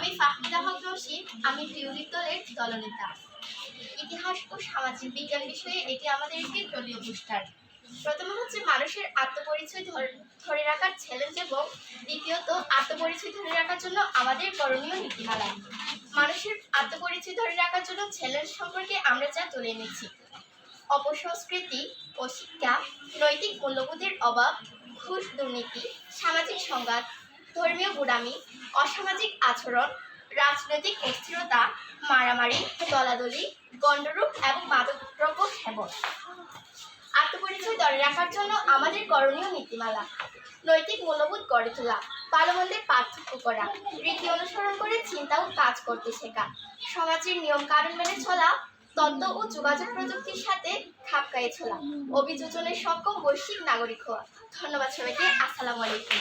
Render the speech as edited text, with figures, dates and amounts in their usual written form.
আমি ফাহমিদা হক রশি, আমি টিউলিপ দলের দলনেতা। ইতিহাস ও সামাজিক বিজ্ঞান বিষয়ে এটি আমাদের একটি দলীয় পোস্টার। প্রথমে হচ্ছে মানুষের আত্মপরিচয় ধরে রাখার চ্যালেঞ্জ এবং দ্বিতীয়ত আত্মপরিচয় ধরে রাখার জন্য আমাদের করণীয় নীতিমালা। মানুষের আত্মপরিচয় ধরে রাখার জন্য চ্যালেঞ্জ সম্পর্কে আমরা যা তুলে এনেছি: অপসংস্কৃতি ও শিক্ষা, নৈতিক মূল্যবোধের অভাব, ঘুষ দ্বন্দ্ব, সামাজিক সংঘাত, ধর্মীয় গোঁড়ামি, অসামাজিক আচরণ, রাজনৈতিক অস্থিরতা, মারামারি, দলাদলি, গণ্ডরূপ এবং মাদকদ্রব্য সেবন। আত্মপরিচয় ধরে রাখার জন্য আমাদের করণীয় নীতিমালা: নৈতিক মূল্যবোধ গড়ে তোলা, ভালো মন্দের পার্থক্য করা, রীতি অনুসরণ করে চিন্তা ও কাজ করতে শেখা, সমাজের নিয়ম কানুন মেনে চলা, তথ্য ও যোগাযোগ প্রযুক্তির সাথে খাপ খাইয়ে চলা, অভিযোজনের সক্ষম বৈশ্বিক নাগরিক হওয়া। ধন্যবাদ সবাইকে। আসসালামু আলাইকুম।